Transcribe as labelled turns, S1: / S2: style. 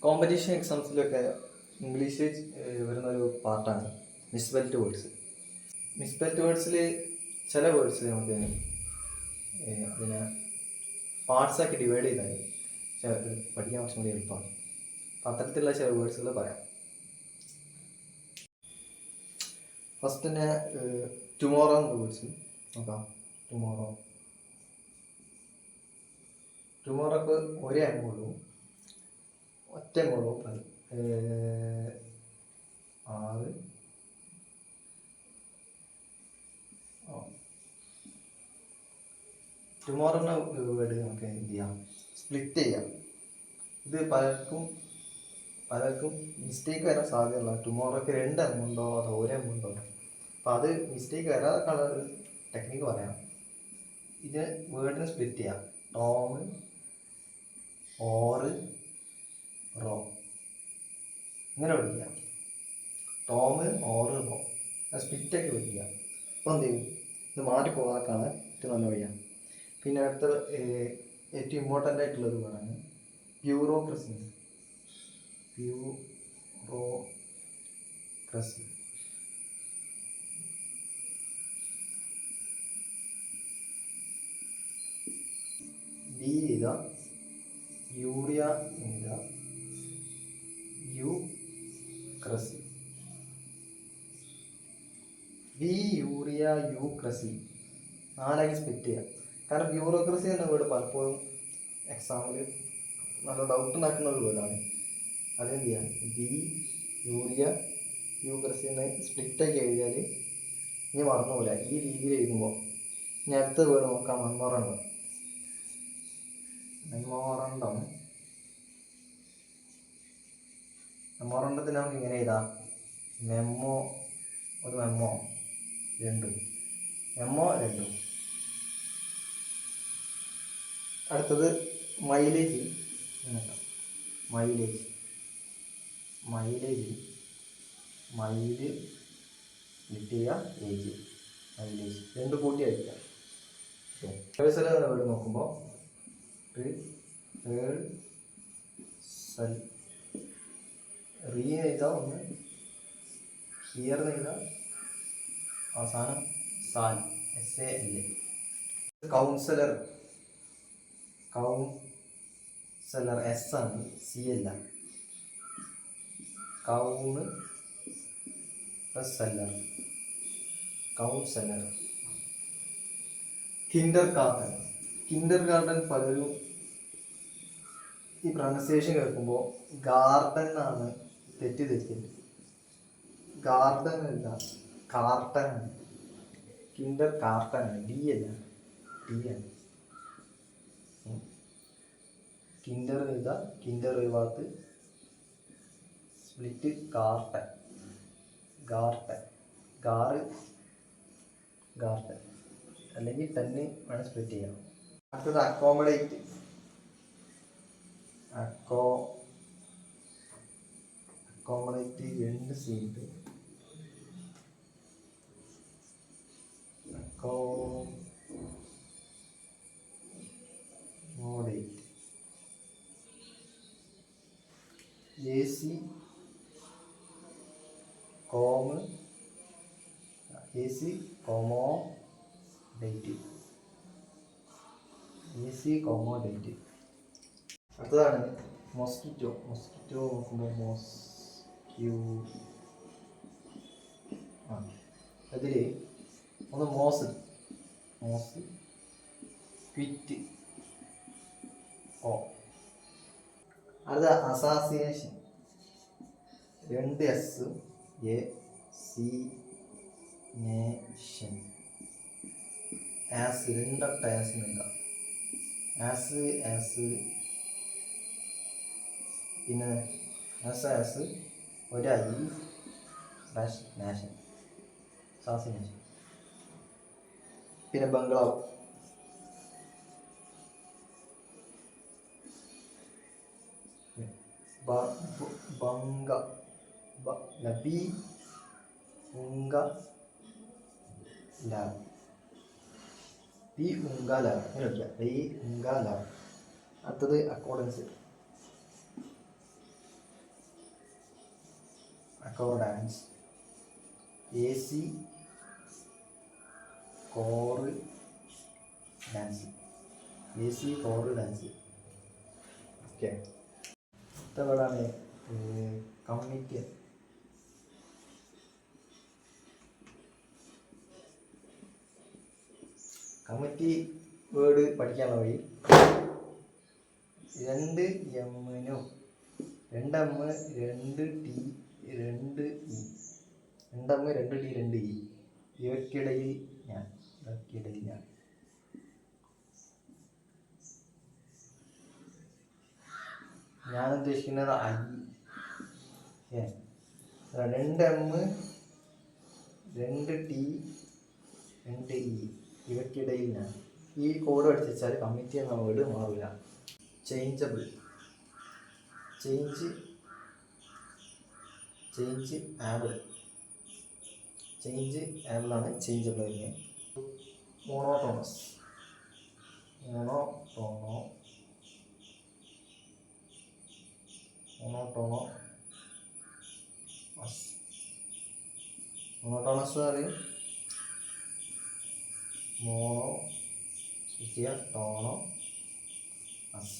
S1: Competition എക്സാംസിലൊക്കെ English വരുന്നൊരു പാർട്ടാണ് മിസ്സ്പെൽഡ് words. മിസ്സ്പെൽഡ് വേർഡ്സിൽ ചില വേർഡ്സ് നമുക്ക് അതിനെ പാർട്സാക്കി ഡിവൈഡ് ചെയ്താൽ പഠിക്കാൻ കുറച്ചും കൂടി എളുപ്പമാണ്. അപ്പം അത്തരത്തിലുള്ള ചില വേർഡ്സുകൾ പറയാം. ഫസ്റ്റ് തന്നെ ടുമോറോ എന്ന വേർഡ്സ് നോക്കാം. ടുമോറോക്ക് ഒരേ അംഗമുള്ളൂ, ഒറ്റ അംഗമുള്ളൂ. 6 ടുമോറോ എന്ന വേർഡ് നമുക്ക് എന്ത് ചെയ്യാം, സ്പ്ലിറ്റ് ചെയ്യാം. ഇത് പലർക്കും മിസ്റ്റേക്ക് വരാൻ സാധ്യതയുള്ള ടുമോറോക്ക് 2 അംഗമുണ്ടോ അതോ ഒരേ അംഗമുണ്ടോ. അപ്പം അത് മിസ്റ്റേക്ക് വരാതൊക്കെയുള്ള ഒരു ടെക്നിക്ക് പറയാം. ഇത് വേർഡിനെ സ്പ്ലിറ്റ് ചെയ്യാം. ടോം, ഓറ്, റോ ഇങ്ങനെ പഠിക്കാം. ടോം, ഓറ്, റോ സ്പ്ലിറ്റൊക്കെ പഠിക്കാം. അപ്പോൾ എന്ത് ചെയ്യും, ഇത് മാറിപ്പോകാതൊക്കെയാണ് ഏറ്റവും നല്ല വഴിയാണ്. പിന്നെ അടുത്ത ഏറ്റവും ഇമ്പോർട്ടൻ്റ് ആയിട്ടുള്ളത് വേണമെങ്കിൽ ബ്യൂറോക്രസി. ബി എഴുതുക, യൂറിയ എഴുതുക, യൂക്രസി. ബി യൂറിയ യൂക്രസി 4 സ്പ്ലിറ്റ് ചെയ്യാം. കാരണം ബ്യൂറോക്രസി എന്ന വേർഡ് പലപ്പോഴും എക്സാമിൽ നല്ല ഡൗട്ട് ഉണ്ടാക്കുന്ന ഒരു വേർഡാണ്. അതെന്ത് ചെയ്യാം, ബി യൂറിയ യൂക്രസി എന്ന് സ്പ്ലിറ്റാക്കി എഴുതിയാൽ ഇനി മറന്നുപോലെ ഈ രീതിയിൽ എഴുതുമ്പോൾ. ഇനി അടുത്ത വേർഡ് നോക്കാം, മെമ്മോറണ്ടം. മെമ്മോറണ്ടത്തിന് നമുക്ക് ഇങ്ങനെ എഴുതാം, മെമ്മോ 2 അടുത്തത് മൈലേജ്. മൈല് സ്പ്ലിറ്റ് ചെയ്യുക, ഏജ്, മൈലേജ് 2 കൂട്ടി അയക്കാം. വേർഡ് നോക്കുമ്പോൾ റീ എഴുതാം, ഒന്ന് ഹിയർ എഴുതാം, അവസാനം സാൽ, SAL. കൗൺസിലർ S ആണ്, C അല്ല. കൗൺസിലർ. കിൻഡർ ഗാർഡൻ പലരും ഈ പ്രൊനൗൺസിയേഷൻ കേൾക്കുമ്പോൾ ഗാർഡൻ ആണ് തെറ്റിദ്ധരിക്കുന്നത്. ഗാർഡൻ അല്ല, കാർട്ടൻ ആണ്. കിൻഡർ കാർട്ടൻ ആണ്, D അല്ല, T ആണ്. കിൻഡർ എഴുതുക, കിൻഡർ ഒഴിവാത്ത് സ്പ്ലിറ്റ്, ഗാർട്ടൻ അല്ലെങ്കിൽ തന്നെ വേണം സ്പ്ലിറ്റ് ചെയ്യാം. അടുത്തത് അക്കോമഡേറ്റ്. അക്കോമഡേറ്റ് 2 C ഉണ്ട്. Accommodate AC കോമോഡേറ്റ്. അടുത്തതാണ് മൊസ്കിറ്റോ. നോക്കുമ്പോൾ അതിൽ ഒന്ന് മോസ്, ക്വിറ്റ്, അടുത്ത assassination. 2 S, ACNATION. As 2 as ഉണ്ടാവും. ആസ് പിന്നെ ആസ് ഒരു I /നാഷൻ, അസാസിനേഷൻ. പിന്നെ ബംഗ്ലാവ്. അടുത്തത് accordance. Accordance. AC cor dance. AC cor dance. Okay. അടുത്ത വേർഡാണ് കമ്മിറ്റ്. കമ്മിറ്റി വേർഡ് പഠിക്കാനുള്ള വഴി 2 എമ്മിനും 2 M 2 T 2 E 2 M 2 T 2 E ഇവയ്ക്കിടയിൽ ഞാൻ ഉദ്ദേശിക്കുന്നത് ഐ. 2 എം 2 ടി 2 ഇ ഇവയ്ക്കിടയിൽ ഞാൻ. ഈ കോഡ് പഠിച്ചാൽ കമ്മിറ്റി എന്ന വേർഡ് മാറില്ല. ചേഞ്ചബിൾ. Change able. ചേഞ്ച് ആബിളാണ് ചേഞ്ചബിൾ വരുന്നത്. മോണോട്ടോണസ്. മോണോട്ടോണസ് പറയും. Mono tono us.